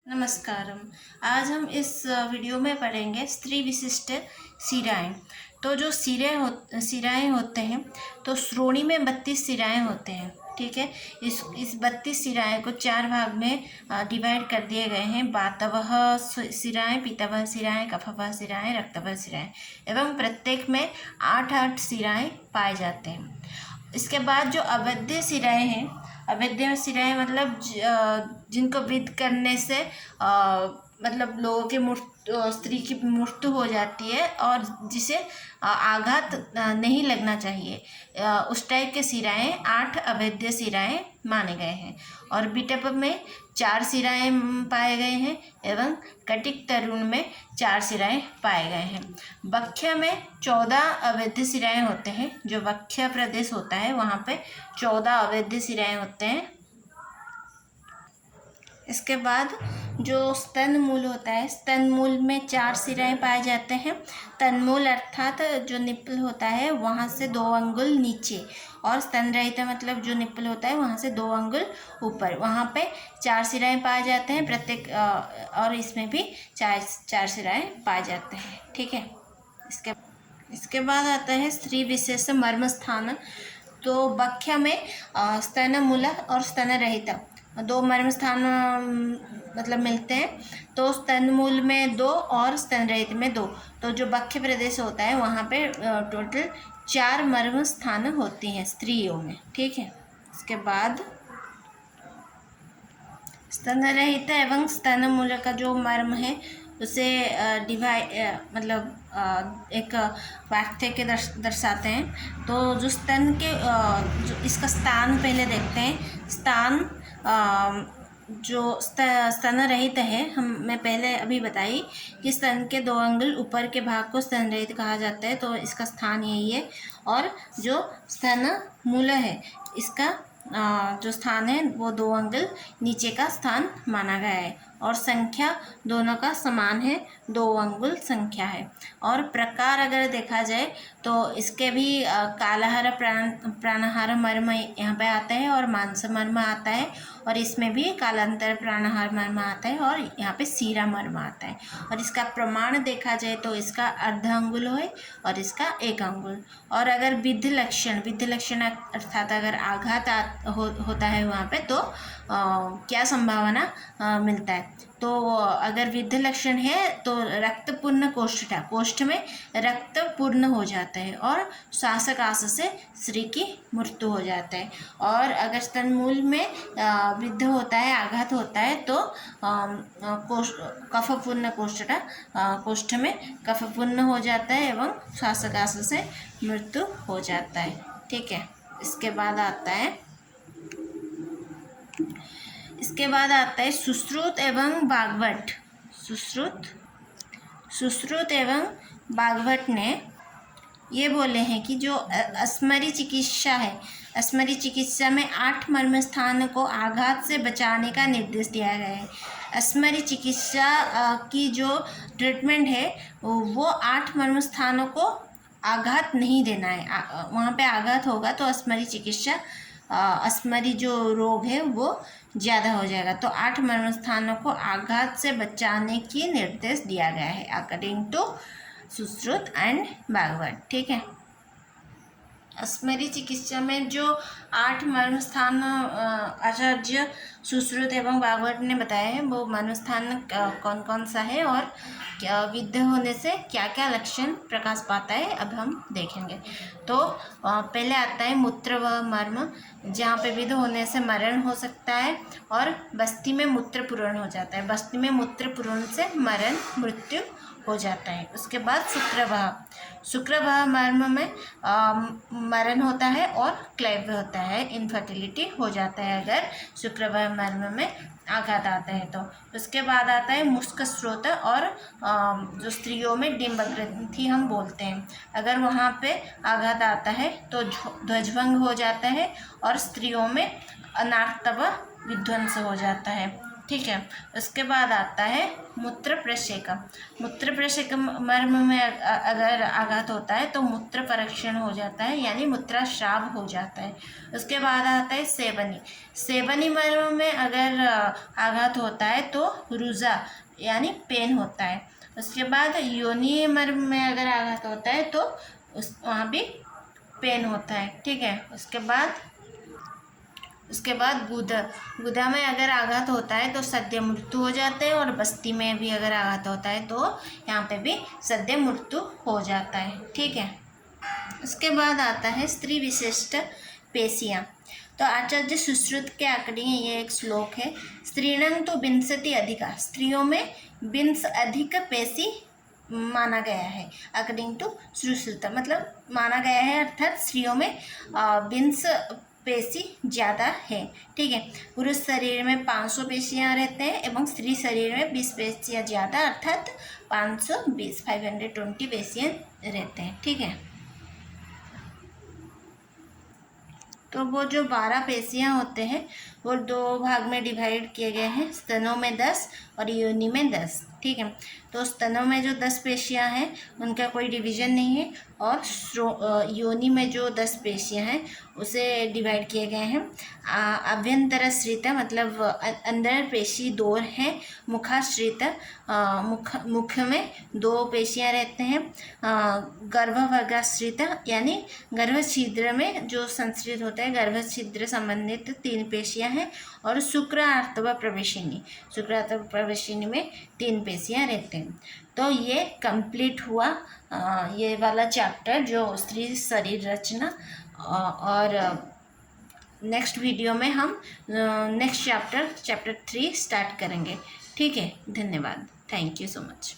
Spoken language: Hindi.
नमस्कारम। आज हम इस वीडियो में पढ़ेंगे स्त्री विशिष्ट शिराएँ। तो जो शिराएँ होते हैं, तो श्रोणी में 32 शिराएँ होते हैं। ठीक है। इस 32 शिराएँ को 4 भाग में डिवाइड कर दिए गए हैं। वातवः शिराएँ, पीतवः शिराएँ, कफवः शिराएँ, रक्तवः शिराएँ एवं प्रत्येक में 8-8 शिराएँ पाए जाते हैं। इसके बाद जो अवैध शिराएँ हैं, अवैध शिराएँ मतलब जिनको विध करने से मतलब लोगों के स्त्री की मृत्यु हो जाती है और जिसे आघात नहीं लगना चाहिए, उस टाइप के शिराएँ 8 अवैध शिराएँ माने गए हैं। और बिटप में 4 शिराएँ पाए गए हैं एवं कटिक तरुण में 4 शिराएँ पाए गए हैं। वक्ष्य में 14 अवैध शिराएँ होते हैं। जो वक्ष्य प्रदेश होता है वहाँ पे 14 अवैध शिराएँ होते हैं। इसके बाद जो स्तन मूल होता है, स्तन मूल में 4 शिराएँ पाए जाते हैं। तन्मूल अर्थात जो निप्पल होता है वहाँ से 2 अंगुल नीचे, और स्तन रहित मतलब जो निप्पल होता है वहाँ से 2 अंगुल ऊपर, वहाँ पे 4 शिराएँ पाए जाते हैं प्रत्येक, और इसमें भी 4 शिराएँ पाए जाते हैं। ठीक है। इसके बाद आता है स्त्री विशेष मर्म स्थान। तो वक्ष्य में स्तन मूल और स्तन रहित 2 मर्म स्थान मतलब मिलते हैं। तो स्तन मूल में 2 और स्तन रहित में 2। तो जो वक्ष्य प्रदेश होता है वहाँ पे टोटल 4 मर्म स्थान होती हैं स्त्रियों में। ठीक है। इसके बाद स्तन रहित एवं स्तन मूल का जो मर्म है उसे एक वाक्य के दर्शाते हैं। तो जो स्तन के जो इसका स्थान पहले देखते हैं। स्थान जो स्तन रहित है, मैं पहले अभी बताई कि स्तन के 2 अंगुल ऊपर के भाग को स्तन रहित कहा जाता है, तो इसका स्थान यही है। और जो स्तन मूल है इसका जो स्थान है वो 2 अंगुल नीचे का स्थान माना गया है। और संख्या दोनों का समान है, 2 अंगुल संख्या है। और प्रकार अगर देखा जाए तो इसके भी कालाहार प्राणाहार मर्म यहाँ पे आता है और मांस मर्म आता है, और इसमें भी कालांतर प्राणाहार मर्म आता है और यहाँ पे सीरा मर्म आता है। और इसका प्रमाण देखा जाए तो इसका अर्ध अंगुल है और इसका 1 अंगुल। और अगर विध लक्षण अर्थात अगर आघात होता है वहाँ पे तो क्या संभावना मिलता है। तो अगर विध लक्षण है तो रक्त पूर्ण कोष्ठ में रक्त पूर्ण हो जाता है और श्वासकाश से स्त्री की मृत्यु हो जाता है। और अगर स्तन मूल में वृद्ध होता है, आघात होता है, तो कफ पूर्ण कोष्ठ में कफ पूर्ण हो जाता है एवं श्वासकाश से मृत्यु हो जाता है। ठीक है। इसके बाद आता है सुश्रुत एवं भागवत। सुश्रुत एवं भागवत ने ये बोले हैं कि जो अस्मरी चिकित्सा है, अस्मरी चिकित्सा में 8 मर्म स्थान को आघात से बचाने का निर्देश दिया गया है। अस्मरी चिकित्सा की जो ट्रीटमेंट है वो 8 मर्म स्थानों को आघात नहीं देना है। वहाँ पे आघात होगा तो अस्मरी चिकित्सा, अस्मरी जो रोग है वो ज़्यादा हो जाएगा। तो 8 मर्म स्थानों को आघात से बचाने की निर्देश दिया गया है according to Sushruta and Bhagavata. ठीक है। अस्मरी चिकित्सा में जो 8 मर्म स्थान आचार्य सुश्रुत एवं भागवत ने बताया है वो मर्म स्थान कौन कौन सा है और क्या विद्ध होने से क्या क्या लक्षण प्रकाश पाता है, अब हम देखेंगे। तो पहले आता है मूत्र व मर्म, जहाँ पे विद्ध होने से मरण हो सकता है और बस्ती में मूत्र पूर्ण हो जाता है। बस्ती में मूत्र पूर्ण से मृत्यु हो जाता है। उसके बाद शुक्रवाह मर्म में मरण होता है और क्लैव्य होता है, इनफर्टिलिटी हो जाता है अगर शुक्रवाह मर्म में आघात आता है तो। उसके बाद आता है मुस्क स्रोत, और जो स्त्रियों में डिंब ग्रंथि हम बोलते हैं, अगर वहाँ पे आघात आता है तो ध्वजभंग हो जाता है और स्त्रियों में अनार्तव विध्वंस हो जाता है। ठीक है। उसके बाद आता है मूत्र प्रशेकम। मूत्र प्रशेकम मर्म में अगर आघात होता है तो मूत्र परीक्षण हो जाता है, यानी मूत्रास्राव हो जाता है। उसके बाद आता है सेवनी। सेवनी मर्म में अगर आघात होता है तो रुजा यानी पेन होता है। उसके बाद योनि मर्म में अगर आघात होता है तो वहाँ भी पेन होता है। ठीक है। उसके बाद गुदा में अगर आघात होता है तो सद्य मृत्यु हो जाता है, और बस्ती में भी अगर आघात होता है तो यहाँ पे भी सद्य मृत्यु हो जाता है। ठीक है। उसके बाद आता है स्त्री विशिष्ट पेशियाँ। तो आचार्य सुश्रुत के अकॉर्डिंग ये एक श्लोक है। स्त्रीणं तो विंशति अधिका, स्त्रियों में 20 अधिक पेशी माना गया है। अकॉर्डिंग टू सुश्रुत मतलब माना गया है, अर्थात स्त्रियों में 20 पेशी ज़्यादा है। ठीक है। पुरुष शरीर में 500 पेशियाँ रहते हैं एवं स्त्री शरीर में 20 पेशियाँ ज़्यादा, अर्थात 520 पेशियाँ रहते हैं। ठीक है। तो वो जो 12 पेशियाँ होते हैं वो 2 भाग में डिवाइड किए गए हैं, स्तनों में 10 और योनि में 10। ठीक है। तो स्तनों में जो 10 पेशियाँ हैं उनका कोई डिवीज़न नहीं है, और योनि में जो 10 पेशियाँ हैं उसे डिवाइड किए गए हैं। अभ्यंतरश्रित मतलब अंदर पेशी 2 हैं। मुखाश्रित मुख में 2 पेशियाँ रहते हैं। गर्भवर्गाश्रित यानी गर्भ छिद्र में जो संश्रित होता है, गर्भ छिद्र संबंधित 3 पेशियाँ हैं। और शुक्र आर्तव प्रवेशिनी में 3 पेशियाँ रहते हैं। तो ये कंप्लीट हुआ ये वाला चैप्टर जो स्त्री शरीर रचना। और नेक्स्ट वीडियो में हम नेक्स्ट चैप्टर 3 स्टार्ट करेंगे। ठीक है। धन्यवाद। Thank you so much.